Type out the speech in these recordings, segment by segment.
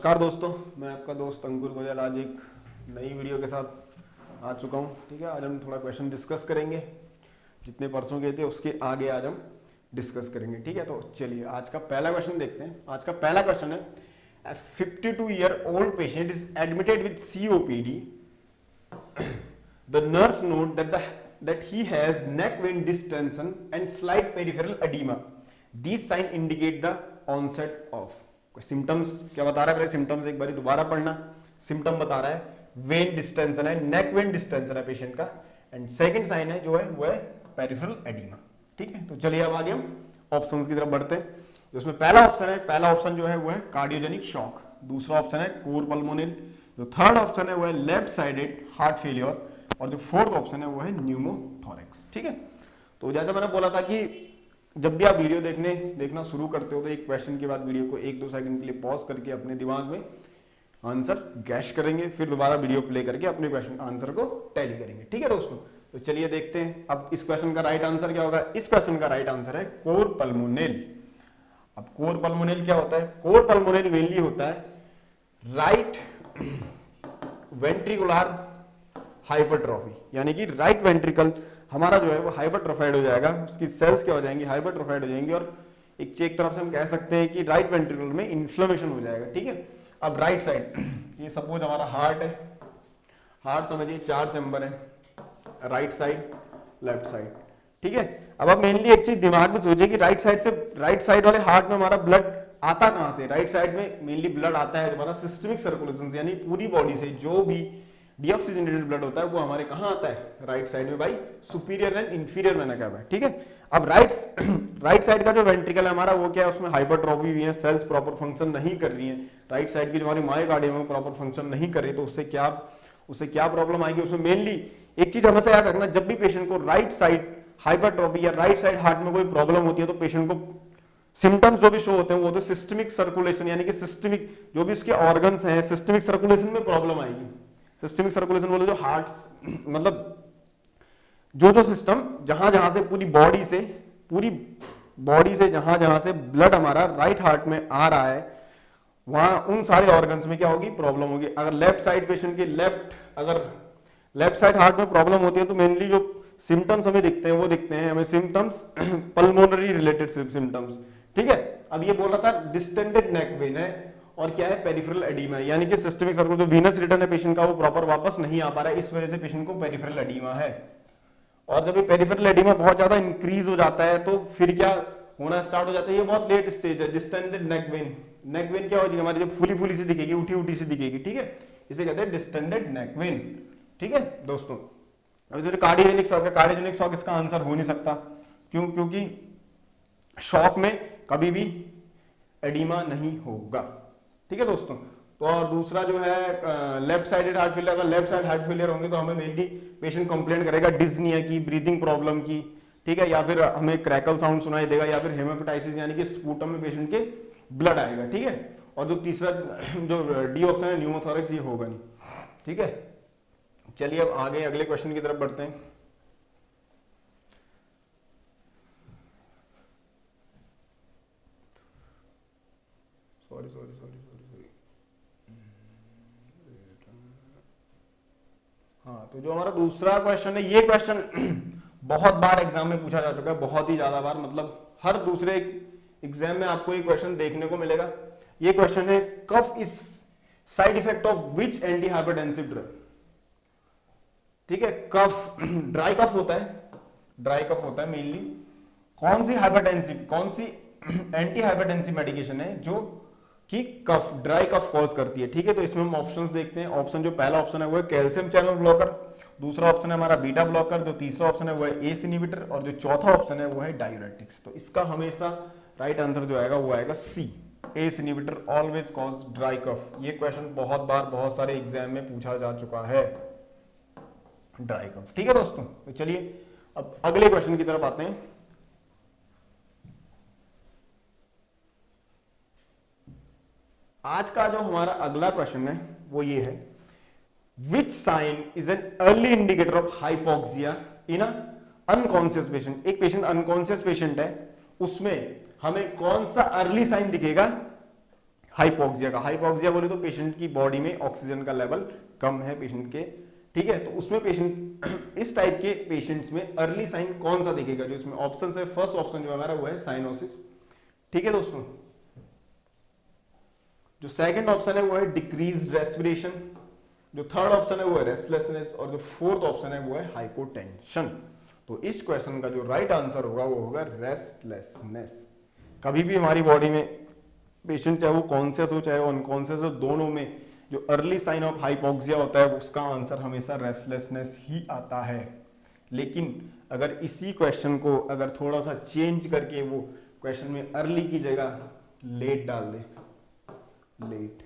नमस्कार दोस्तों, मैं आपका दोस्त अंकुर गोयल आज एक नई वीडियो के साथ आ चुका हूँ। ठीक है, आज हम थोड़ा क्वेश्चन डिस्कस करेंगे। जितने परसों के थे उसके आगे आज हम डिस्कस करेंगे। ठीक है, तो चलिए आज का पहला क्वेश्चन देखते हैं। आज का पहला क्वेश्चन है, 52-year-old patient is admitted with COPD. The nurse note that he has neck vein distension and slight peripheral edema. These signs indicate the onset of. कोई सिम्टम्स क्या बता रहा है? पहले सिम्टम्स एक बार दोबारा पढ़ना। सिम्टम बता रहा है वेन डिस्टेंशन है, नेक वेन डिस्टेंशन है पेशेंट का, एंड सेकंड साइन है जो है वो है पेरिफेरल एडिमा। ठीक है, तो चलिए अब आगे हम ऑप्शंस की तरफ बढ़ते हैं। तो उसमें पहला ऑप्शन जो है वो है कार्डियोजेनिक शॉक, दूसरा ऑप्शन है कोर पल्मोनल, जो थर्ड ऑप्शन है वो है लेफ्ट साइडेड हार्ट फेलियर, और जो फोर्थ ऑप्शन है वो है न्यूमोथोरेक्स। ठीक है, तो जैसा मैंने बोला था कि जब भी आप वीडियो देखना शुरू करते हो तो एक क्वेश्चन के बाद वीडियो को 1-2 सेकंड के लिए पॉज करके अपने दिमाग में आंसर गैश करेंगे, फिर दोबारा वीडियो प्ले करके अपने क्वेश्चन आंसर को टैली करेंगे। ठीक है दोस्तों, तो चलिए देखते हैं अब इस क्वेश्चन का राइट आंसर क्या होगा। इस क्वेश्चन का राइट आंसर है कोर पल्मोनल। अब कोर पल्मोनल क्या होता है? कोर पल्मोनल मेनली होता है राइट वेंट्रिकुलर हाइपरट्रॉफी, यानी कि राइट वेंट्रिकल हमारा जो है वो हाइपरट्रोफाइड हो जाएगा, उसकी सेल्स क्या हो जाएंगी? हाइपरट्रोफाइड हो जाएंगी, और एक तरफ से हम कह सकते हैं कि राइट वेंट्रिकल में इन्फ्लेमेशन हो जाएगा। ठीक है, अब राइट साइड, ये सपोज हमारा हार्ट है, हार्ट समझिए 4 चैम्बर है, राइट साइड लेफ्ट साइड। ठीक है, अब आप मेनली एक चीज दिमाग में सोचिए कि राइट साइड वाले हार्ट में हमारा ब्लड आता कहां से? राइट साइड में मेनली ब्लड आता है हमारा सिस्टमिक सर्कुलेशन, यानी पूरी बॉडी से जो भी डीऑक्सीजनेटेड ब्लड होता है वो हमारे कहां आता है? राइट साइड में, भाई superior and inferior vena cava है। ठीक है, अब राइट साइड का जो वेंट्रिकल है हमारा वो क्या है? उसमें हाइपरट्रॉफी हुई है, सेल्स प्रॉपर फंक्शन नहीं कर रही है, राइट साइड की जो हमारी मायोकार्डियम है प्रॉपर फंक्शन नहीं कर रही, तो उससे क्या प्रॉब्लम आएगी? उसमें मेनली एक चीज हमेशा याद रखना, जब भी पेशेंट को राइट साइड हाइपरट्रॉफी या राइट साइड हार्ट में कोई प्रॉब्लम होती है तो पेशेंट को सिम्टम्स जो भी शो होते हैं वो तो सिस्टमिक सर्कुलेशन, यानी कि सिस्टमिक जो भी उसके ऑर्गन्स हैं सिस्टमिक सर्कुलेशन में प्रॉब्लम आएगी। सिस्टमिक सर्कुलेशन बोले जो हार्ट मतलब जो सिस्टम जहां से पूरी बॉडी से जहां से ब्लड हमारा राइट हार्ट में आ रहा है वहां उन सारे ऑर्गन्स में क्या होगी? प्रॉब्लम होगी। अगर लेफ्ट साइड पेशेंट के लेफ्ट साइड हार्ट में प्रॉब्लम होती है तो मेनली जो सिम्टम्स हमें दिखते हैं वो दिखते हैं हमें सिम्टम्स पल्मोनरी रिलेटेड सिम्टम्स। ठीक है, अब ये बोला था डिस्टेंडेड नेक वेन है और क्या है? पेरिफेरल एडिमा है, यानी कि सिस्टमिक सर्कुलेशन जो वीनस रिटर्न है पेशेंट का वो प्रॉपर वापस नहीं आ पा रहा है, इस वजह से पेशेंट को पेरिफेरल एडिमा है। और जब ये पेरिफेरल एडिमा बहुत ज्यादा इंक्रीज हो जाता है तो फिर क्या होना स्टार्ट हो जाता है? ये बहुत लेट स्टेज है, डिस्टेंडेड नेक वेन क्या हो जाएगी हमारी? जब फुली सी दिखेगी, उठी सी दिखेगी। ठीक है, इसे कहते हैं डिस्टेंडेड नेक वेन। ठीक है दोस्तों, अब जो कार्डियोजेनिक शॉक इसका आंसर हो नहीं सकता। क्यों? क्योंकि शॉक में कभी भी एडिमा नहीं होगा। ठीक है दोस्तों, तो और दूसरा जो है लेफ्ट साइडेड हार्ट फेलियर, अगर लेफ्ट साइड हार्ट फेलियर होंगे तो हमें मेनली पेशेंट कंप्लेंट करेगा डिज्निया की, ब्रीदिंग प्रॉब्लम की। ठीक है, या फिर हमें क्रैकल साउंड सुनाई देगा, या फिर हेमाटाइटिस यानी कि स्पूटम में पेशेंट के ब्लड आएगा। ठीक है, और जो तीसरा जो डी ऑप्शन है न्यूमोथोरेक्स, ये होगा नहीं। ठीक है, चलिए अब आगे अगले क्वेश्चन की तरफ बढ़ते हैं। सॉरी हाँ, तो जो हमारा दूसरा क्वेश्चन है, ये क्वेश्चन बहुत बार एग्जाम में पूछा जा चुका है, बहुत ही ज्यादा बार, मतलब हर दूसरे एग्जाम में आपको ये क्वेश्चन देखने को मिलेगा। ये क्वेश्चन है, cough is side effect of which anti hypertensive drug? ठीक है, कफ ड्राई कफ होता है मेनली। कौन सी एंटी हाइपरटेंसिव मेडिकेशन है जो कि कफ ड्राई कफ कॉज करती है? ठीक है, तो इसमें हम ऑप्शंस देखते हैं। ऑप्शन जो पहला ऑप्शन है वो है कैल्शियम चैनल ब्लॉकर, दूसरा ऑप्शन है हमारा बीटा ब्लॉकर, जो तीसरा ऑप्शन है वो है एस इनहिबिटर, और जो चौथा ऑप्शन है वो है डायूरेटिक्स। तो इसका हमेशा राइट आंसर जो आएगा वो आएगा C, S inhibitor always cause dry cough. ये क्वेश्चन बहुत बार बहुत सारे एग्जाम में पूछा जा चुका है, ड्राई कफ। ठीक है दोस्तों, तो चलिए अब अगले क्वेश्चन की तरफ आते हैं। आज का जो हमारा अगला क्वेश्चन है वो ये है, which sign is an early indicator of hypoxia in unconscious patient? एक पेशेंट अनकॉन्शियस पेशेंट है, उसमें हमें कौन सा अर्ली साइन दिखेगा हाइपोक्सिया का। हाइपोक्सिया बोले तो पेशेंट की बॉडी में ऑक्सीजन का लेवल कम है पेशेंट के, ठीक है। तो उसमें पेशेंट इस टाइप के पेशेंट्स में अर्ली साइन कौन सा दिखेगा, जो इसमें ऑप्शन है, फर्स्ट ऑप्शन जो हमारा वो है साइनोसिस, ठीक है दोस्तों। जो सेकंड ऑप्शन है वो है डिक्रीज रेस्पिरेशन, जो थर्ड ऑप्शन है वो है रेस्टलेसनेस, और जो फोर्थ ऑप्शन है वो है हाइपोटेंशन। तो इस क्वेश्चन का जो राइट आंसर होगा वो होगा रेस्टलेसनेस। कभी भी हमारी बॉडी में पेशेंट चाहे वो कॉन्शियस हो चाहे वो अनकॉन्शियस हो, दोनों में जो अर्ली साइन ऑफ हाइपोक्सिया होता है उसका आंसर हमेशा रेस्टलेसनेस ही आता है। लेकिन अगर इसी क्वेश्चन को अगर थोड़ा सा चेंज करके वो क्वेश्चन में अर्ली की जगह लेट डाल दे, late,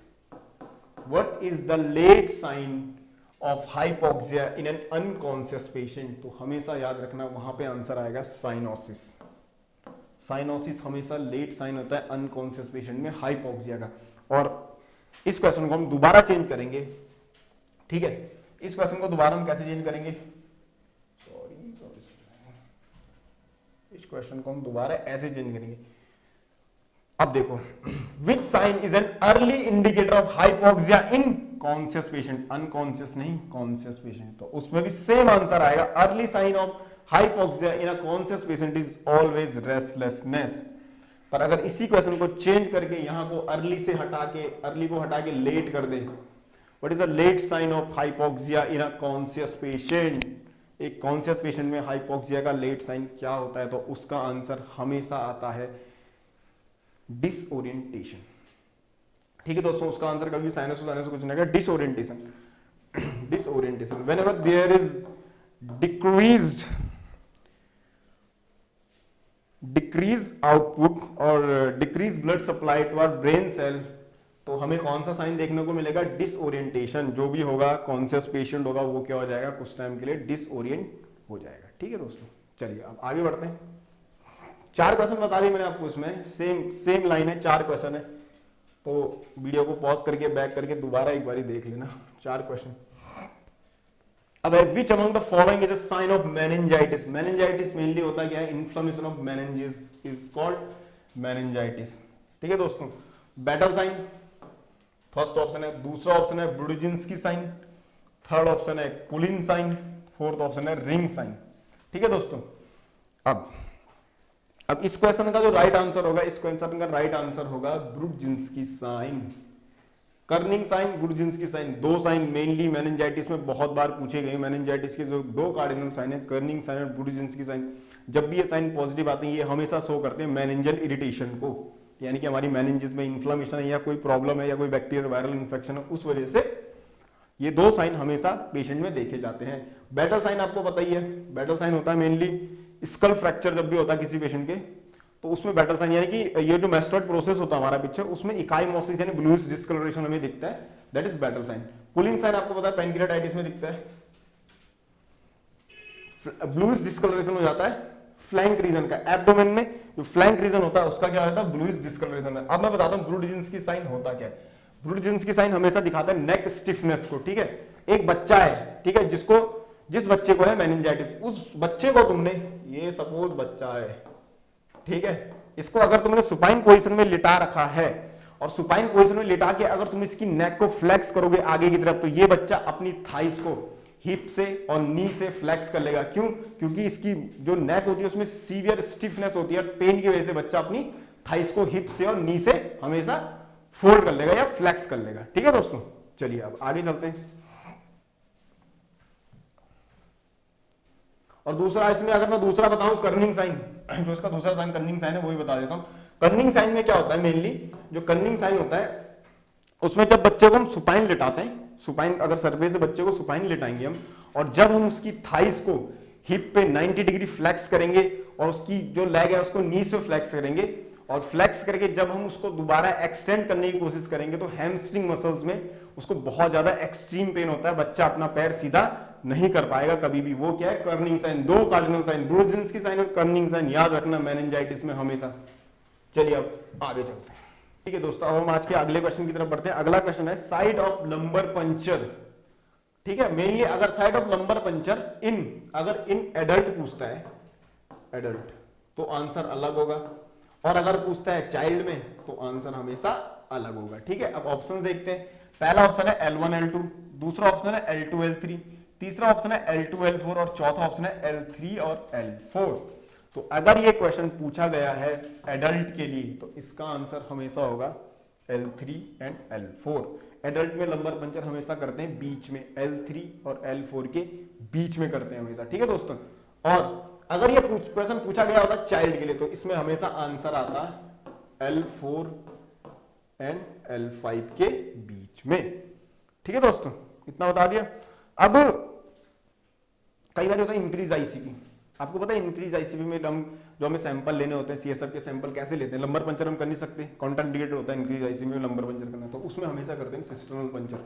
what is the late sign of hypoxia in an unconscious patient, तो हमेशा याद रखना वहां पे आंसर आएगा साइनोसिस। साइनोसिस हमेशा लेट साइन होता है अनकॉन्शियस पेशेंट में हाइपोक्सिया का। और इस क्वेश्चन को हम दोबारा चेंज करेंगे, ठीक है। इस क्वेश्चन को दोबारा हम कैसे चेंज करेंगे, सॉरी, इस क्वेश्चन को हम दोबारा ऐसे चेंज करेंगे। अब देखो, which sign is an early indicator of hypoxia in conscious patient, unconscious नहीं कॉन्शियस पेशेंट, तो उसमें भी सेम आंसर आएगा। Early sign of hypoxia in a conscious patient is always restlessness. पर अगर इसी क्वेश्चन को चेंज करके यहां को अर्ली से हटा के, अर्ली को हटा के लेट कर दे, what is the late sign of hypoxia in a conscious patient, एक कॉन्शियस पेशेंट में हाइपोक्सिया का लेट साइन क्या होता है, तो उसका आंसर हमेशा आता है डिसओरिएंटेशन, ठीक है दोस्तों। उसका आंसर कभी साइनस कुछ नहीं है, disorientation. Disorientation whenever there is decrease output और decrease blood supply to our brain cell, तो हमें कौन सा साइन देखने को मिलेगा, डिसओरिएंटेशन। जो भी होगा कॉन्शियस पेशेंट होगा वो क्या हो जाएगा, कुछ टाइम के लिए डिसओरिएंट हो जाएगा, ठीक है दोस्तों। चलिए अब आगे बढ़ते हैं। 4 क्वेश्चन बता दिए मैंने आपको, इसमें सेम लाइन है, 4 क्वेश्चन है, तो वीडियो को पॉज करके बैक करके दोबारा एक बारी देख लेना। 4 क्वेश्चन। अब which among the following is a sign of meningitis. Meningitis mainly होता क्या है, inflammation of meninges is called meningitis, ठीक है दोस्तों। बैटल साइन फर्स्ट ऑप्शन है, दूसरा ऑप्शन है ब्रुडिजिन्स्की साइन, थर्ड ऑप्शन है कुलिन साइन, फोर्थ ऑप्शन है रिंग साइन, ठीक है दोस्तों। अब इस क्वेश्चन का जो राइट आंसर होगा, इस क्वेश्चन का राइट आंसर होगा Brudzinski sign. Kernig sign, Brudzinski sign, 2 sign mainly meningitis में बहुत बार पूछे गए। मेनिंजाइटिस के जो 2 कार्डिनल साइन है, कर्निंग साइन और ब्रुडिजिन्स्की साइन, जब भी ये साइन पॉजिटिव आते हैं ये हमेशा शो करते हैं मेनिंजल इरिटेशन को, यानी कि हमारी मेनिंजेस में इन्फ्लेमेशन है या कोई प्रॉब्लम है या कोई बैक्टीरियल वायरल इन्फेक्शन है, उस वजह से ये 2 साइन हमेशा पेशेंट में देखे जाते हैं। बैटल साइन आपको पता ही है, बैटल साइन होता है मेनली स्कल फ्रैक्चर जब भी होता है किसी पेशेंट के, तो उसमें बैटल साइन यानी कि ये जो मेस्टोइड प्रोसेस होता है हमारा पीछे, उसमें इकाईमोसिस यानी ब्लूइश डिस्कलरेशन हमें दिखता है, that is battle sign. Pulling sign आपको पता है पैनक्रियाटाइटिस में दिखता है, ब्लूइश डिस्कलरेशन हो जाता है फ्लैंक रीजन का, एब्डोमेन में जो फ्लैंक रीजन होता है उसका क्या होता है, ब्लूइश डिस्कलरेशन है। अब मैं बताता हूं ब्रुडिजिन्स्की साइन होता क्या है। ब्रुडिजिन्स्की साइन हमेशा दिखाता है नेक स्टिफनेस को, ठीक है। एक बच्चा है, ठीक है, जिस बच्चे को है मेनिंजाइटिस, उस बच्चे को तुमने, ये सपोज बच्चा है, ठीक है, इसको अगर तुमने सुपाइन पोजीशन में लिटा रखा है और सुपाइन पोजीशन में लिटा के अगर तुम इसकी नेक को फ्लेक्स करोगे आगे की तरफ, तो ये बच्चा अपनी थाइस को हिप से और नी से फ्लेक्स कर लेगा। क्यों? क्योंकि इसकी जो नेक होती है उसमें सीवियर स्टिफनेस होती है, पेन की वजह से बच्चा अपनी थाइस को हिप से और नी से हमेशा फोल्ड कर लेगा या फ्लेक्स कर लेगा, ठीक है दोस्तों। चलिए अब आगे चलते हैं। और दूसरा इसमें अगर मैं दूसरा बताऊं कर्निंग साइन, जो इसका दूसरा साइन कर्निंग साइन है वो ही बता देता हूं। कर्निंग साइन में क्या होता है, मेनली जो कर्निंग साइन होता है उसमें जब बच्चे को हम सुपाइन लिटाते हैं, सुपाइन अगर सर्वे से बच्चे को सुपाइन लिटाएंगे हम, और जब हम उसकी थाइस को हिप पे 90 डिग्री फ्लेक्स करेंगे और उसकी जो लेग है उसको नी से फ्लेक्स करेंगे, और फ्लेक्स करके जब हम उसको दोबारा एक्सटेंड करने की कोशिश करेंगे तो हैमस्ट्रिंग मसल्स में उसको बहुत ज्यादा एक्सट्रीम पेन होता है, बच्चा अपना पैर सीधा नहीं कर पाएगा कभी भी। वो क्या है, Kernig sign. 2 cardinal sign, Brudzinski sign और कर्निंग साइन, याद रखना मेनिंजाइटिस में हमेशा। चलिए अब आगे चलते हैं, ठीक है दोस्तों। अब हम आज के अगले क्वेश्चन की तरफ बढ़ते हैं। अगला क्वेश्चन है साइड ऑफ लंबर पंचर, ठीक है। मेनली अगर साइड ऑफ लंबर पंचर अगर इन एडल्ट पूछता है, एडल्ट, तो आंसर अलग होगा, और अगर पूछता है चाइल्ड में तो आंसर हमेशा अलग होगा। ठीक है, अब ऑप्शन देखते हैं। पहला ऑप्शन है L1 L2, दूसरा ऑप्शन है L2 L3, तीसरा ऑप्शन है L2 L4 और चौथा ऑप्शन है L3 और L4। तो अगर ये क्वेश्चन पूछा गया है एडल्ट के लिए तो इसका आंसर हमेशा होगा L3 एंड L4। एडल्ट में लंबर पंचर हमेशा करते हैं बीच में, L3 और L4 के बीच में करते हैं हमेशा। ठीक है दोस्तों, और अगर ये क्वेश्चन पूछा गया होता चाइल्ड के लिए तो इसमें हमेशा आंसर आता है L4 एंड L5 के बीच में। ठीक है दोस्तों, इतना बता दिया। अब कई बार होता है इंक्रीज आईसीपी। आपको पता है इंक्रीज आईसीपी में हम जो हमें सैंपल लेने होते हैं सीएसएफ के सैंपल कैसे लेते हैं? लंबर पंचर हम कर नहीं सकते, कॉन्ट्राइंडिकेटेड होता है इंक्रीज आईसीपी में लंबर पंचर करना, तो उसमें हमेशा करते हैं सिस्टर्नल पंचर।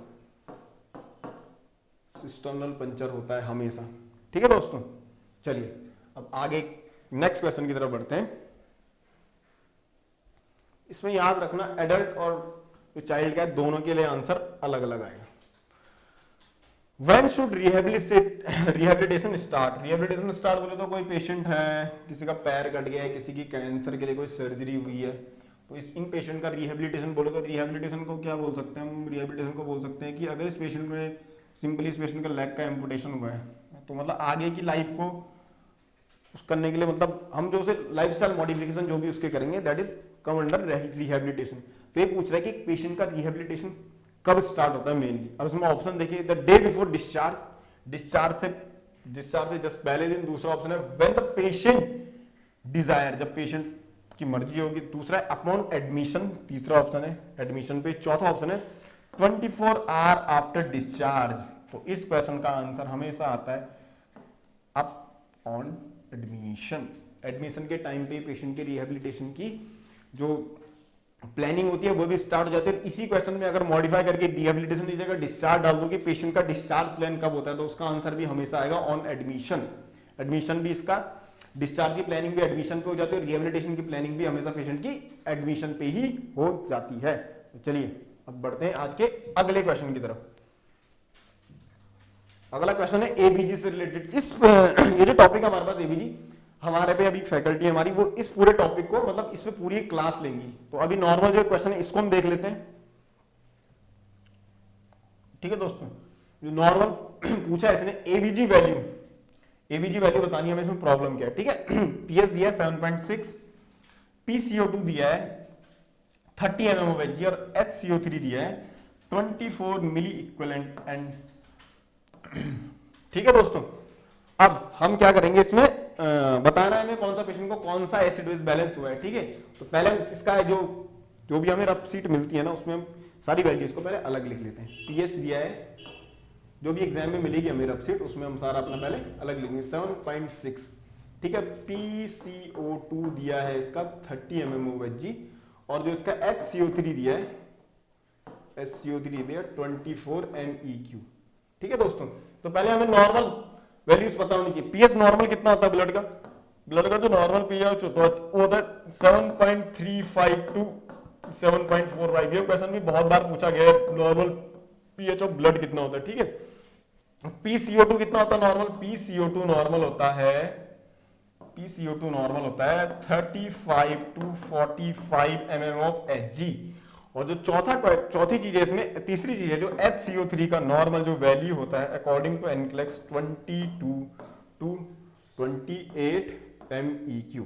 सिस्टर्नल पंचर होता है हमेशा। ठीक है दोस्तों, चलिए अब आगे नेक्स्ट क्वेश्चन की तरफ बढ़ते हैं। इसमें याद रखना एडल्ट और जो चाइल्ड का है दोनों के लिए आंसर अलग अलग आएगा। When should rehabilitation start? Rehabilitation start बोले तो कोई पेशेंट है, किसी का पैर कट गया है, किसी की कैंसर के लिए कोई सर्जरी हुई है, तो इन पेशेंट का रिहेबिलिटेशन बोले तो रिहेबिलिटेशन को क्या बोल सकते हैं हम? रिहेबिलिटेशन को बोल सकते हैं कि अगर इस पेशेंट में सिंपली इस पेशेंट का लेग का एम्पुटेशन हुआ है तो मतलब आगे की लाइफ को उस करने के लिए मतलब हम जो उसे लाइफस्टाइल मॉडिफिकेशन जो भी उसके करेंगे that is come under rehabilitation. तो ये पूछ रहा है कि पेशेंट का रिहेबिलिटेशन कब स्टार्ट होता है मेनली। अब इसमें ऑप्शन देखिए, the day before discharge, discharge से जस्ट पहले दिन। दूसरा ऑप्शन है व्हेन द पेशेंट डिजायर, जब पेशेंट की मर्जी होगी। दूसरा है अपॉन एडमिशन, तीसरा ऑप्शन है एडमिशन पे। चौथा ऑप्शन है 24 आवर आफ्टर डिस्चार्ज। तो इस क्वेश्चन का आंसर हमेशा आता है अप ऑन एडमिशन। एडमिशन के टाइम पे पेशेंट के रिहेबिलिटेशन की जो प्लानिंग होती है वो भी स्टार्ट हो जाती है। इसी क्वेश्चन में अगर मॉडिफाई करके रिहेबिलिटेशन की जगह डिस्चार्ज डाल दो कि पेशेंट का डिस्चार्ज प्लान कब होता है तो उसका आंसर भी हमेशा आएगा ऑन एडमिशन। एडमिशन भी इसका, डिस्चार्ज की प्लानिंग भी एडमिशन पे हो जाती है और रिहेबिलिटेशन की प्लानिंग भी हमेशा पेशेंट की एडमिशन पे ही हो जाती है। तो चलिए अब बढ़ते हैं आज के अगले क्वेश्चन की तरफ। अगला क्वेश्चन है एबीजी से रिलेटेड। इस ये जो टॉपिक है हमारे पास एबीजी, हमारे पे अभी फैकल्टी हमारी वो इस पूरे टॉपिक को मतलब इसमें पूरी क्लास लेंगी। तो अभी नॉर्मल जो क्वेश्चन है इसको हम देख लेते हैं। ठीक है दोस्तों, जो नॉर्मल पूछा है इसने एबीजी वैल्यू, एबीजी वैल्यू बतानी है हमें, इसमें प्रॉब्लम क्या है। ठीक है, पीएस दिया है 7.6, पीसीओ2 दिया है 30 mm of Hg और HCO3 दिया है 24 मिली इक्विवेलेंट एंड। ठीक है दोस्तों, अब हम क्या करेंगे इसमें बताना है हमें कौन सा पेशेंट को कौन सा एसिड बेस बैलेंस हुआ है। ठीक है, तो पहले इसका जो भी हमें रफ सीट मिलती है ना उसमें हम सारी वैल्यूज को पहले अलग लिख लेते हैं। पीएच दिया है, जो भी एग्जाम में मिलेगी हमें रफ सीट उसमें हम सारा अपना पहले अलग लिखेंगे 7.6। ठीक है, PCO2 दिया है इसका 30 mm of Hg और जो इसका HCO3 दिया है, HCO3 दिया 24 MEQ। ठीक है दोस्तों, तो पहले हमें नॉर्मल वैल्यूज पता होनी चाहिए। पीएच नॉर्मल कितना होता है ब्लड का? ब्लड का जो नॉर्मल पीएच होता है वो होता है 7.35 टू 7.45। ये क्वेश्चन भी बहुत बार पूछा गया है, नॉर्मल पीएच ऑफ ब्लड कितना होता है। ठीक है, पीसीओ2 कितना होता है नॉर्मल? पीसीओ2 नॉर्मल होता है, पीसीओ2 नॉर्मल होता है 35 टू 45 mm of Hg। और जो चौथी चीज है इसमें, तीसरी चीज है जो HCO3 का नॉर्मल जो वैल्यू होता है according to NCLEX 22 to 28 MEQ।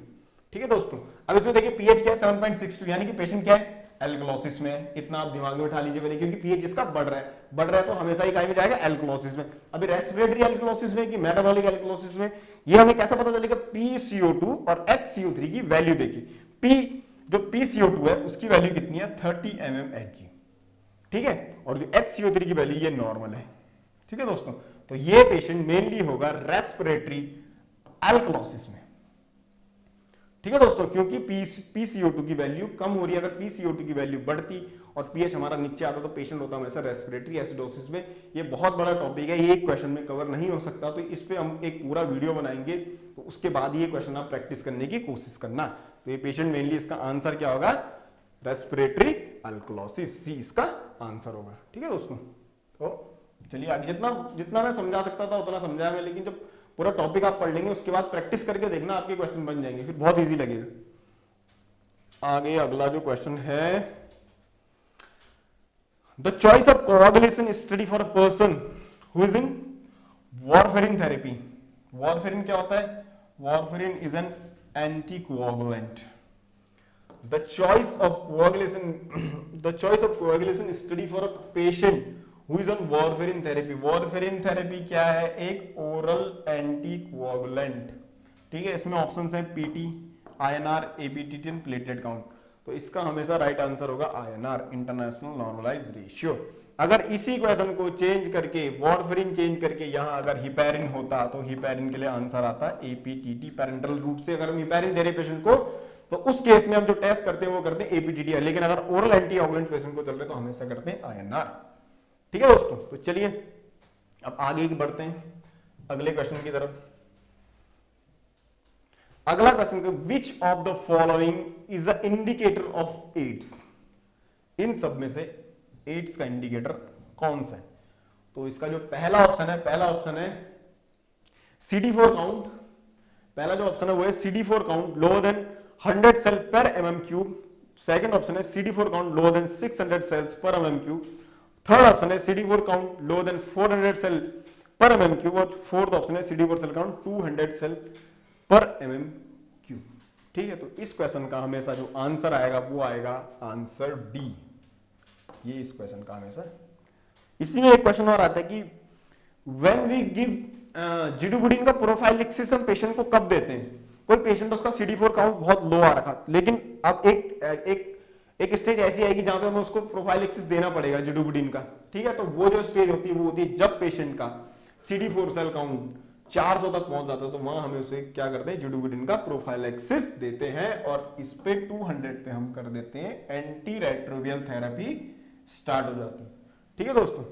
ठीक है दोस्तों, अब इसमें देखिए पीएच क्या है 7.62, यानी कि पेशेंट क्या है एल्कलोसिस में। इतना आप दिमाग में उठा लीजिए पहले, क्योंकि पीएच इसका बढ़ रहा है तो हमेशा ही कहीं में जाएगा एल्कलोसिस में। अभी रेस्पिरेटरी एल्कलोसिस में कि मेटाबॉलिक एल्कलोसिस में, ये हमें कैसे पता चलेगा? PCO2 और HCO3 की वैल्यू देखिए। जो PCO2 है उसकी वैल्यू कितनी है? 30 mm Hg। ठीक है, और जो HCO3 की वैल्यू ये नॉर्मल है। ठीक है दोस्तों, तो ये पेशेंट मेनली होगा रेस्पिरेटरी एल्कलोसिस में। ठीक है दोस्तों, क्योंकि PCO2 की वैल्यू कम हो रही है। अगर PCO2 की वैल्यू बढ़ती और पीएच हमारा नीचे आता तो पेशेंट होता हमेशा रेस्पिरेटरी एसिडोसिस में। ये बहुत बड़ा टॉपिक है, ये एक क्वेश्चन में कवर नहीं हो सकता, तो इस पे हम एक पूरा वीडियो बनाएंगे, तो उसके बाद ये क्वेश्चन आप प्रैक्टिस करने की कोशिश करना। तो ये पेशेंट मेनली इसका आंसर क्या होगा? रेस्पिरेटरी एल्कलोसिस, सी इसका आंसर होगा। ठीक है दोस्तों, तो चलिए आगे जितना मैं समझा सकता था उतना समझाया मैं, लेकिन जब पूरा टॉपिक आप पढ़ लेंगे उसके बाद प्रैक्टिस करके देखना, आपके क्वेश्चन बन जाएंगे, फिर बहुत इजी लगेगा। आगे अगला जो क्वेश्चन है the choice of coagulation study for a person who is in warfarin therapy. Warfarin क्या होता है? Warfarin is an anticoagulant. The choice of coagulation study for a patient who is on warfarin therapy। warfarin therapy क्या है? एक oral anticoagulant। ठीक है, इसमें options हैं PT, INR, APTT and platelet count. तो इसका हमेशा राइट आंसर होगा आईएनआर, इंटरनेशनल नॉर्मलाइज्ड रेशियो। अगर इसी क्वेश्चन को चेंज करके, वॉरफेरिन चेंज करके यहां अगर हिपैरिन होता तो हिपैरिन के लिए आंसर आता एपीटीटी। पैरेंटल रूट से अगर हम हिपैरिन दे रहे पेशेंट को तो उस केस में हम जो टेस्ट करते हैं वो करते हैं एपीटीटी। लेकिन अगर ओरल एंटीकोगुलेंट पेशेंट को चल रहे तो हमेशा करते हैं आईएनआर। ठीक है दोस्तों, तो चलिए अब आगे बढ़ते हैं अगले क्वेश्चन की तरफ। अगला क्वेश्चन है which of the following is the indicator of AIDS. इन सब में से एड्स का इंडिकेटर कौन सा है? तो इसका जो पहला ऑप्शन है CD4 काउंट। पहला जो ऑप्शन है वो है CD4 count lower than 100 cell per mm cube. Second option है CD4 count lower than 600 cells per mm cube. Third option है CD4 count lower than 400 cell per mm cube. और fourth option है CD4 cell count 200 cell per mm cube. ठीक है, तो इस question का हमेशा जो आंसर आएगा वो आएगा आंसर डी। ये इस क्वेश्चन का हमेशा। इसी में एक क्वेश्चन और आता है कि व्हेन वी गिव जिडोबुडिन का प्रोफाइलैक्सिस हम पेशेंट को कब देते हैं? कोई पेशेंट उसका CD4 काउंट बहुत लो आ रखा, लेकिन अब एक स्टेज ऐसी आएगी जहां पे हमें उसको प्रोफाइलैक्सिस देना पड़ेगा जिडोबुडिन का। ठीक है, तो वो जो स्टेज होती है वो होती है जब पेशेंट का CD4 सेल काउंट 400 तक पहुंच जाता है, तो वहां हमें उसे क्या करते हैं? जिडोबुडिन का प्रोफाइलैक्सिस देते हैं और इस पे 200 पे हम कर देते हैं एंटी रेट्रोविरल थेरेपी स्टार्ट हो जाती है। ठीक है दोस्तों,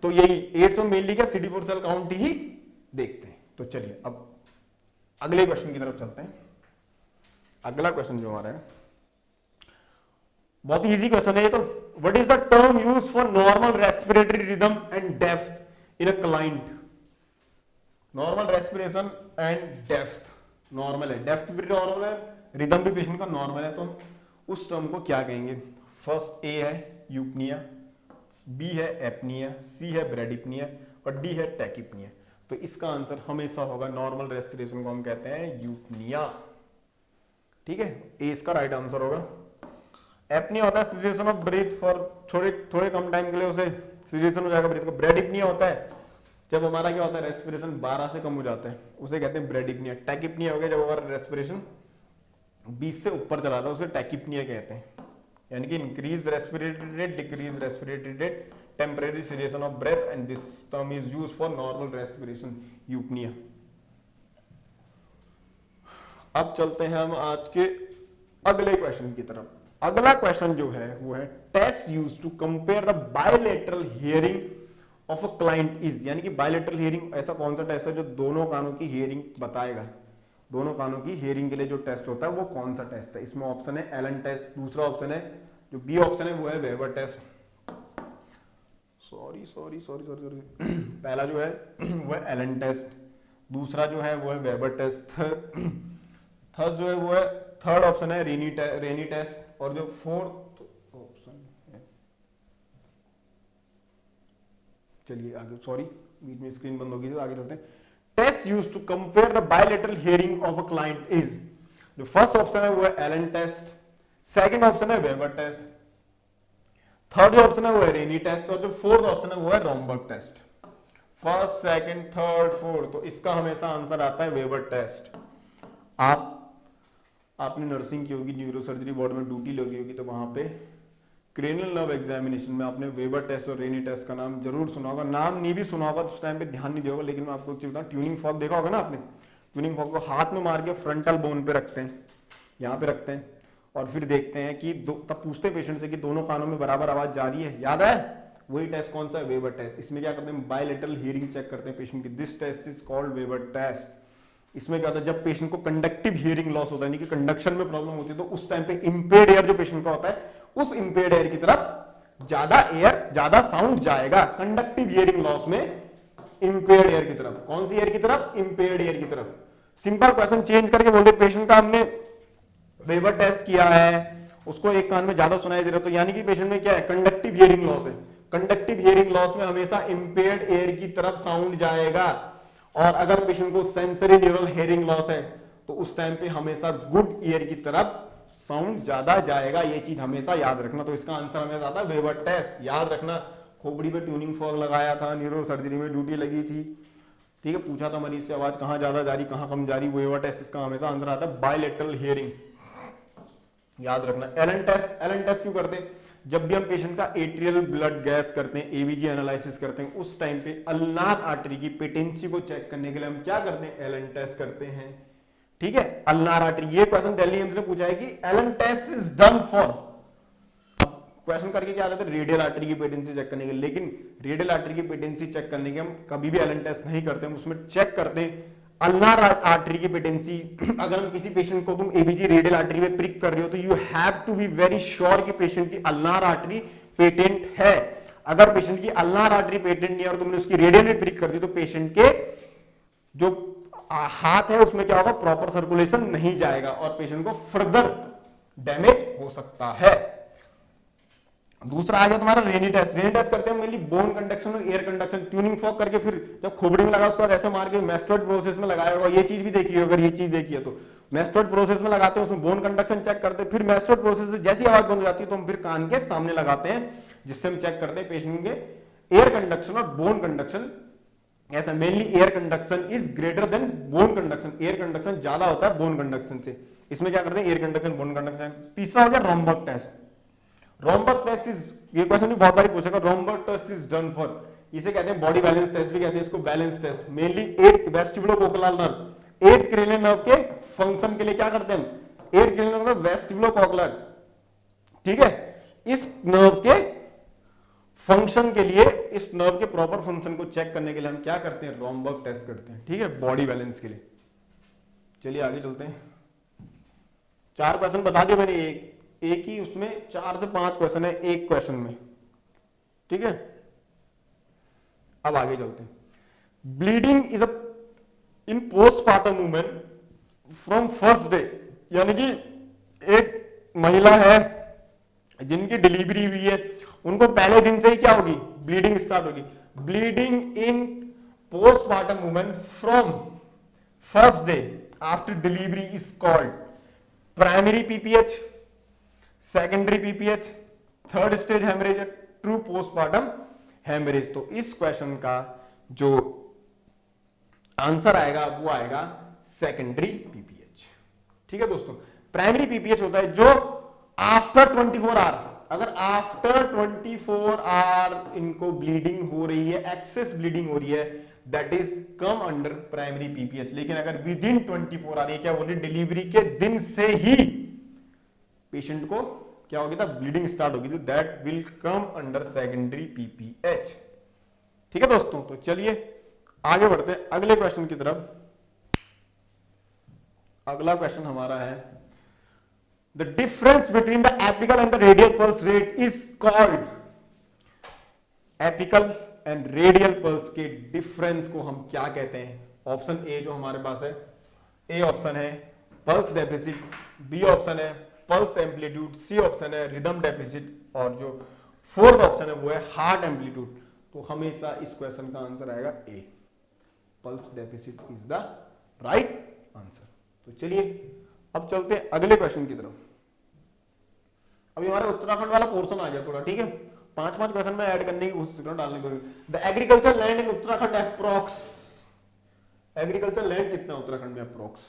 तो यही एड्स में मेनली क्या CD4 सेल काउंट ही देखते हैं। तो चलिए अब अगले क्वेश्चन की तरफ चलते हैं। अगला क्वेश्चन जो हमारा है बहुत इजी क्वेश्चन है ये तो। What is the term use for normal respiratory rhythm and depth in a client? Normal respiration and depth normal है, डेप्थ भी नॉर्मल है, रिदम भी पेशेंट का नॉर्मल है, तो उस टर्म को क्या कहेंगे? फर्स्ट ए है यूपनिया, बी है एपनिया, सी है ब्रेडिपनिया और डी है टैकिपनिया। तो इसका आंसर हमेशा होगा नॉर्मल रेस्पिरेशन को हम कहते हैं यूपनिया। ठीक है, ए इसका राइट आंसर होगा। एपनिया होता है सिचुएशन ऑफ ब्रीथ फॉर थोड़े कम टाइम के लिए उसे सिचुएशन हो जाएगा ब्रीथ को। ब्रेडिपनिया होता है जब हमारा क्या होता है रेस्पिरेशन 12 से कम हो जाता है, उसे कहते हैं ब्रेडिपनिया। टैकिपनिया हो गया जब हमारा रेस्पिरेशन 20 से ऊपर चला था, उसे टैकिपनिया कहते हैं। यानी कि increase respiratory rate, decrease respiratory rate, temporary cessation of breath and this term is used for normal respiration eupnoea. अब चलते हैं हम आज के अगले क्वेश्चन की तरफ। अगला क्वेश्चन जो है वो है test used to compare the bilateral hearing of a client is. यानी कि बायलैटरल हियरिंग ऐसा कौन सा टेस्ट है जो दोनों कानों की हियरिंग बताएगा? दोनों कानों की हियरिंग के लिए जो टेस्ट होता है वो कौन सा टेस्ट है? इसमें ऑप्शन है एलन टेस्ट, दूसरा ऑप्शन है जो बी ऑप्शन है वो है वेबर टेस्ट। सॉरी पहला जो है वो है एलन टेस्ट, दूसरा जो है वो है वेबर टेस्ट, थर्ड जो है वो है थर्ड ऑप्शन है रेनी टेस्ट और जो फोर्थ ऑप्शन है, चलिए आगे, सॉरी बीच में स्क्रीन बंद होगी तो आगे चलते हैं। Test used to compare the bilateral hearing of a client is. जो फर्स्ट ऑप्शन है वो है एलन टेस्ट, सेकंड ऑप्शन है वेबर टेस्ट, थर्ड जो ऑप्शन है वो है रेनी टेस्ट और जो फोर्थ ऑप्शन है वो है Romberg test. First, second, third, fourth, तो इसका हमेशा आंसर आता है वेबर टेस्ट। आपने नर्सिंग की होगी, न्यूरोसर्जरी वार्ड में ड्यूटी लगी होगी, तो वहां पे क्रेनियल नर्व एग्जामिनेशन में आपने वेबर टेस्ट और रेनी टेस्ट का नाम जरूर सुना होगा। नाम नहीं भी सुना होगा तो उस टाइम पे ध्यान नहीं दिया होगा, लेकिन मैं आपको एक चीज बताऊं, ट्यूनिंग फॉर्क देखा होगा ना आपने। ट्यूनिंग फॉर्क को हाथ में मार के फ्रंटल बोन पे रखते हैं, यहाँ पे रखते हैं और फिर देखते हैं कि तब पूछते हैं पेशेंट से कि दोनों कानों में बराबर आवाज जा रही है, याद है? वही टेस्ट कौन सा है? Weber test. इसमें क्या करते हैं? बायलैटरल हियरिंग चेक करते हैं पेशेंट की। This test is called Weber test. इसमें क्या होता है, जब पेशेंट को कंडक्टिव हियरिंग लॉस होता है, यानी कि कंडक्शन में प्रॉब्लम होती है, तो उस टाइम पे इंपेयर्ड एयर जो पेशेंट का होता है, उस इंपेयर्ड एयर की तरफ ज्यादा साउंड जाएगा। कंडक्टिव हियरिंग लॉस में इंपेयर्ड एयर की तरफ, कौन सी एयर की तरफ? इंपेयर्ड एयर की तरफ। सिंपल क्वेश्चन चेंज करके बोलते पेशेंट का हमने वेबर टेस्ट किया है, उसको एक कान में ज्यादा सुनाई दे रहा है, तो यानी कि पेशेंट में क्या है, कंडक्टिव हियरिंग लॉस है। कंडक्टिव हियरिंग लॉस में हमेशा इंपेयर्ड एयर की तरफ साउंड जाएगा, और अगर पेशेंट को सेंसरी न्यूरल हियरिंग लॉस है तो उस टाइम पे हमेशा गुड ईयर की तरफ साउंड ज्यादा जाएगा। ये चीज हमेशा याद रखना। तो इसका आंसर हमेशा आता है वेबर टेस्ट। याद रखना, खोपड़ी पे ट्यूनिंग फॉग लगाया था, न्यूरो सर्जरी में ड्यूटी लगी थी, ठीक है, पूछा था मरीज से आवाज कहां ज्यादा जा रही कहां कम जा रही, वेबर टेस्ट इसका हमेशा आंसर आता है बायलेटरल हियरिंग। याद रखना। एलन टेस्ट, एलन टेस्ट क्यों करते हैं, जब भी हम पेशेंट का एट्रियल ब्लड गैस करते हैं, एवीजी एनालिसिस करते हैं, उस टाइम पे अल्नार आर्टरी की पेटेंसी को चेक करने के लिए हम क्या करते हैं, एलन टेस्ट करते हैं, ठीक है। अल्नार आर्टरी, ये क्वेश्चन दिल्ली एम्स ने पूछा है कि Allen test is done for, question करके क्या रहता है, रेडियल आर्टरी की पेटेंसी चेक करने के लिए, लेकिन रेडियल आर्टरी की पेटेंसी चेक करने के हम कभी भी एलन टेस्ट नहीं करते, हम उसमें चेक करते हैं अल्नार आर्टरी की पेटेंसी। अगर हम किसी पेशेंट को तुम एबीजी रेडियल आर्टरी में प्रिक कर रहे हो तो you have to be very sure कि पेशेंट की अल्नार आर्टरी पेटेंट है। अगर पेशेंट की अल्नार आर्टरी पेटेंट नहीं है और तुमने उसकी रेडियल में प्रिक कर दी तो पेशेंट के जो हाथ है उसमें क्या होगा, प्रॉपर सर्कुलेशन नहीं जाएगा और पेशेंट को फर्दर डैमेज हो सकता है। दूसरा आ गया तुम्हारा रेनी टेस्ट। रेनी टेस्ट करते हैं मेनली बोन कंडक्शन और एयर कंडक्शन, ट्यूनिंग फॉग करके फिर जब खोपड़ी में लगा उसके बाद ऐसे मार के मेस्टोइड प्रोसेस में लगाया होगा, ये चीज भी देखी है, अगर ये चीज देखी है तो मेस्टोइड प्रोसेस में लगाते हैं, उसमें बोन कंडक्शन चेक करते हैं, फिर मेस्टोइड प्रोसेस से जैसी आवाज बंद हो जाती है तो हम फिर कान के सामने लगाते हैं, जिससे हम चेक करते हैं पेशेंट के एयर कंडक्शन और बोन कंडक्शन। ऐसा mainly air conduction is greater than bone conduction, air conduction ज्यादा होता है बोन कंडक्शन से। इसमें क्या करते हैं, एयर कंडक्शन बोन कंडक्शन। तीसरा हो गया रोम्बक टेस्ट। रोम्बक टेस्ट इज, ये क्वेश्चन भी बहुत बार पूछेगा, रोम्बक टेस्ट इज डन फॉर, इसे कहते हैं बॉडी बैलेंस टेस्ट भी कहते हैं इसको, balance test. Mainly 8th vestibulocochlear nerve, 8th cranial nerve के फंक्शन के लिए क्या करते हैं हम, 8th क्रेनियल नर्व वेस्टिबुलोकोक्लियर, ठीक है, इस नर्व के फंक्शन के लिए, इस नर्व के प्रॉपर फंक्शन को चेक करने के लिए हम क्या करते हैं, रोम्बक टेस्ट करते हैं, ठीक है, बॉडी बैलेंस के लिए। चलिए आगे चलते हैं। 4 क्वेश्चन बता दिए मैंने, एक ही उसमें 4 से 5 क्वेश्चन है एक क्वेश्चन में, ठीक है। अब आगे चलते हैं। Bleeding is a in postpartum women from first day, यानी कि एक महिला है जिनकी डिलीवरी हुई है, उनको पहले दिन से ही क्या होगी, ब्लीडिंग स्टार्ट होगी। Bleeding in postpartum women from first day after delivery is called primary PPH, secondary PPH, third stage haemorrhage, true postpartum haemorrhage. तो इस क्वेश्चन का जो आंसर आएगा वो आएगा सेकेंडरी पीपीएच, ठीक है दोस्तों। प्राइमरी पीपीएच होता है जो आफ्टर 24 आवर, अगर आफ्टर 24 आवर इनको ब्लीडिंग हो रही है, एक्सेस ब्लीडिंग हो रही है, that is come under primary PPH. लेकिन अगर विद इन 24 आवर, ये क्या बोले, डिलीवरी के दिन से ही पेशेंट को क्या होगी, तब ब्लीडिंग स्टार्ट होगी, तो that will come under secondary PPH, ठीक है दोस्तों। तो चलिए आगे बढ़ते हैं अगले क्वेश्चन की तरफ। अगला क्वेश्चन हमारा है the difference between the apical and the radial pulse rate is called, apical and radial pulse के डिफरेंस को हम क्या कहते हैं। ऑप्शन ए जो हमारे पास है, ए ऑप्शन है पल्स डेफिसिट, बी ऑप्शन है पल्स एम्पलीट्यूड, सी ऑप्शन है रिदम डेफिसिट, और जो फोर्थ ऑप्शन है वो है हार्ट एम्पलीट्यूड। तो हमेशा इस क्वेश्चन का आंसर आएगा A, pulse deficit is the right answer. तो चलिए अब चलते हैं अगले क्वेश्चन की तरफ। अभी हमारा उत्तराखंड वाला पोर्शन आ गया थोड़ा, ठीक है, 5-5 क्वेश्चन में ऐड करने की कोशिश कर रहा हूं, डालने को। The agriculture land in Uttarakhand approx, agriculture land कितना उत्तराखंड में अप्रोक्स।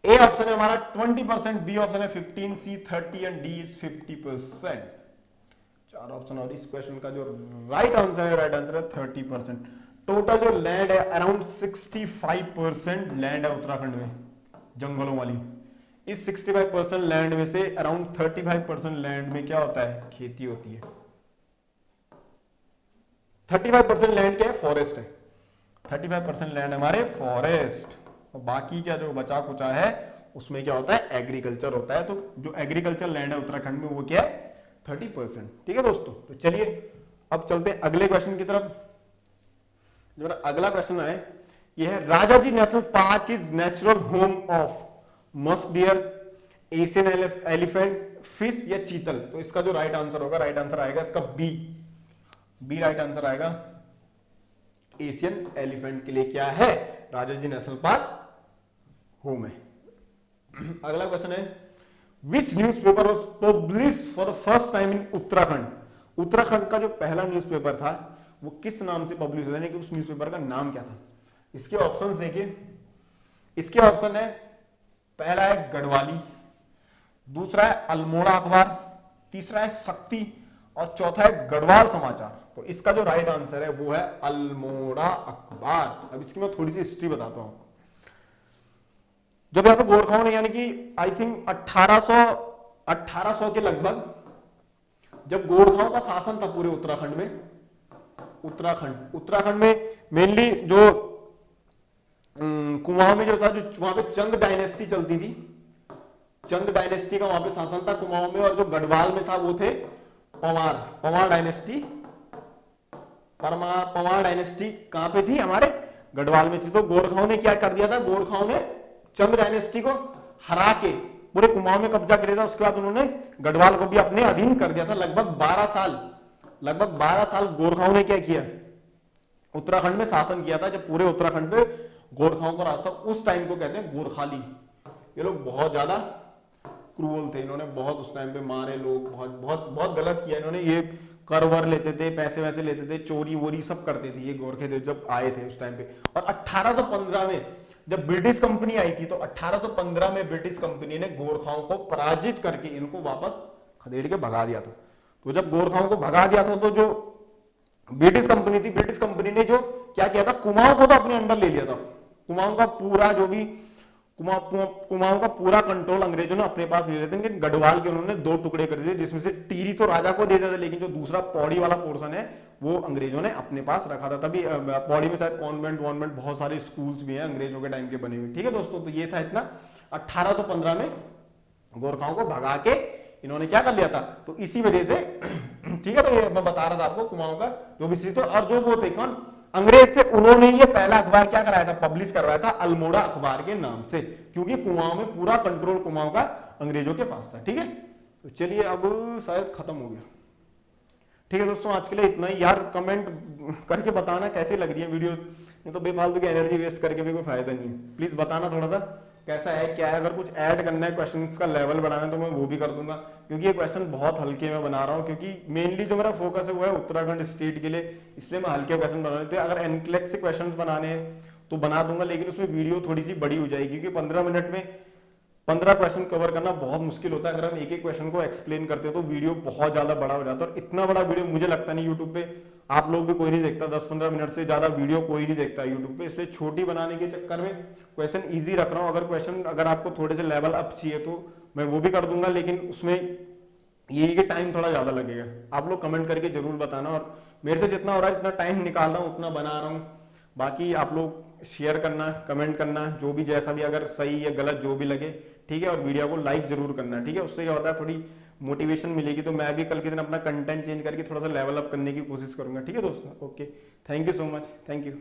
ए ऑप्शन है हमारा 20%, बी ऑप्शन है 15, सी 30 एंड डी इज 50%। 4 ऑप्शन और इस क्वेश्चन का जो राइट आंसर है 30%। टोटल जो लैंड है अराउंड 65% लैंड है उत्तराखंड में जंगलों वाली। इस 65% लैंड में से अराउंड 35% लैंड में क्या होता है, खेती होती है। 35% लैंड क्या है, फॉरेस्ट है। 35% लैंड हमारे फॉरेस्ट, और बाकी क्या जो बचा कुचा है उसमें क्या होता है, एग्रीकल्चर होता है। तो जो एग्रीकल्चर लैंड है उत्तराखंड में वो क्या है, 30%, ठीक है दोस्तों। तो चलिए अब चलते हैं अगले क्वेश्चन की तरफ। जो अगला क्वेश्चन है ये है, Rajaji national park is natural home of musk deer, Asian elephant, fish या चीतल? तो इसका जो राइट आंसर होगा, राइट आंसर आएगा इसका बी राइट आंसर आएगा। एशियन एलिफेंट के लिए क्या है? राजाजी नेशनल पार्क होम है। अगला क्वेश्चन है, which newspaper was published for the first time in Uttarakhand? Uttarakhand का जो पहला न्यूज़पेपर था वो किस नाम से पब्लिश हुआ, यानी कि उस न्यूज़पेपर का नाम क्या था? इसके ऑप्शंस देखिए, इसके ऑप्शन है, पहला है गढ़वाली, दूसरा है अल्मोड़ा अखबार, तीसरा है शक्ति और चौथा है गढ़वाल समाचार। तो इसका जो राइट आंसर है वो है अल्मोड़ा अखबार। अब इसकी मैं थोड़ी सी हिस्ट्री बताता हूं। जब यहाँ पे गोरखाओं ने, यानी कि आई थिंक 1800 के लगभग, जब गोरखाओं का शासन था पूरे उत्तराखंड में, उत्तराखंड में मेनली जो कुमाऊं में जो था, जो वहां पे चंद डायनेस्टी चलती थी, चंद डायनेस्टी का वहां पे शासन था कुमाऊं में, और जो गढ़वाल में था वो थे पवार डायनेस्टी। पवार डायनेस्टी कहां पे थी? हमारे गढ़वाल में थी। तो गोरखाओं ने क्या कर दिया था, गोरखाओं ने चंद डायनेस्टी को हरा के पूरे कुमाऊं में कब्जा कर लिया था। उसके बाद उन्होंने गढ़वाल को भी अपने अधीन कर दिया था। लगभग 12 साल गोरखाओं ने क्या किया, उत्तराखंड में शासन किया था। जब पूरे उत्तराखंड पे गोरखाओं का राज था, उस टाइम को कहते हैं गोरखाली। ये लोग बहुत ज्यादा क्रूअल थे, इन्होंने बहुत उस टाइम पे मारे लोग, बहुत गलत किया इन्होंने। ये कर वर लेते थे, पैसे वैसे लेते थे, चोरी वोरी सब करते थे ये गोरखे थे जब आए थे उस टाइम पे। और 1815 में जब ब्रिटिश कंपनी आई थी, तो 1815 में ब्रिटिश कंपनी ने गोरखाओं को पराजित करके इनको वापस खदेड़ के भगा दिया था। तो जब गोरखाओं को भगा दिया था, तो जो ब्रिटिश कंपनी थी, ब्रिटिश कंपनी ने जो क्या किया था, कुमाऊं को तो अपने अंडर ले लिया था। कुमाऊं का पूरा जो भी कुमाऊं का पूरा कंट्रोल अंग्रेजों ने अपने पास ले लेते, लेकिन गढ़वाल के उन्होंने 2 टुकड़े कर दिए, जिसमें से टिहरी तो राजा को दे दिया था, लेकिन जो दूसरा पौड़ी वाला पोर्शन है वो अंग्रेजों ने अपने पास रखा था। तभी पौड़ी में शायद कॉन्वेंट बहुत सारे स्कूल्स भी हैं अंग्रेजों के टाइम के बने हुए। ठीक है दोस्तों, तो ये था इतना। 1815 में गोरखाओं को भगा के इन्होंने क्या कर लिया था, तो इसी वजह से ठीक है। तो ये मैं बता रहा था आपको कुमाऊं का जो भी स्थिति, और जो वो थे कौन, अंग्रेज थे, उन्होंने ये पहला अखबार क्या कराया था, पब्लिश करवाया था अल्मोड़ा अखबार के नाम से, क्योंकि कुमाऊं में पूरा कंट्रोल कुमाऊं का अंग्रेजों के पास था। ठीक है, तो चलिए अब शायद खत्म हो गया। ठीक है दोस्तों, आज के लिए इतना ही। यार कमेंट करके बताना कैसी लग रही है वीडियो, नहीं तो बेफालतू की एनर्जी वेस्ट करके भी कोई फायदा नहीं है। प्लीज बताना थोड़ा सा कैसा है, क्या है। अगर कुछ ऐड करना है, क्वेश्चंस का लेवल बढ़ाना है, तो मैं वो भी कर दूंगा, क्योंकि ये क्वेश्चन बहुत हल्के में बना रहा हूँ, क्योंकि मेनली जो मेरा फोकस है वो है उत्तराखंड स्टेट के लिए, इसलिए मैं हल्के क्वेश्चन बना रहे थे। अगर एनक्लेक्स से क्वेश्चन बनाने हैं तो बना दूंगा, लेकिन उसमें वीडियो थोड़ी सी बड़ी हो जाएगी, क्योंकि 15 मिनट में 15 क्वेश्चन कवर करना बहुत मुश्किल होता है। अगर हम एक एक क्वेश्चन को एक्सप्लेन करते हैं तो वीडियो बहुत ज्यादा बड़ा हो जाता है, और इतना बड़ा वीडियो मुझे लगता नहीं यूट्यूब पे आप लोग भी कोई नहीं देखता। 10-15 मिनट से ज्यादा वीडियो कोई नहीं देखता यूट्यूब पे, इसलिए छोटी बनाने के चक्कर में क्वेश्चन इजी रख रहा हूँ। अगर क्वेश्चन अगर आपको थोड़े से लेवल अप चाहिए तो मैं वो भी कर दूंगा, लेकिन उसमें यही कि टाइम थोड़ा ज्यादा लगेगा। आप लोग कमेंट करके जरूर बताना, और मेरे से जितना हो रहा है, जितना टाइम निकाल रहा हूँ उतना बना रहा हूँ। बाकी आप लोग शेयर करना, कमेंट करना, जो भी जैसा भी, अगर सही या गलत जो भी लगे, ठीक है। और वीडियो को लाइक जरूर करना, ठीक है। उससे क्या होता है, थोड़ी मोटिवेशन मिलेगी, तो मैं भी कल के दिन अपना कंटेंट चेंज करके थोड़ा सा लेवल अप करने की कोशिश करूंगा। ठीक है दोस्तों, okay, thank you so much, thank you.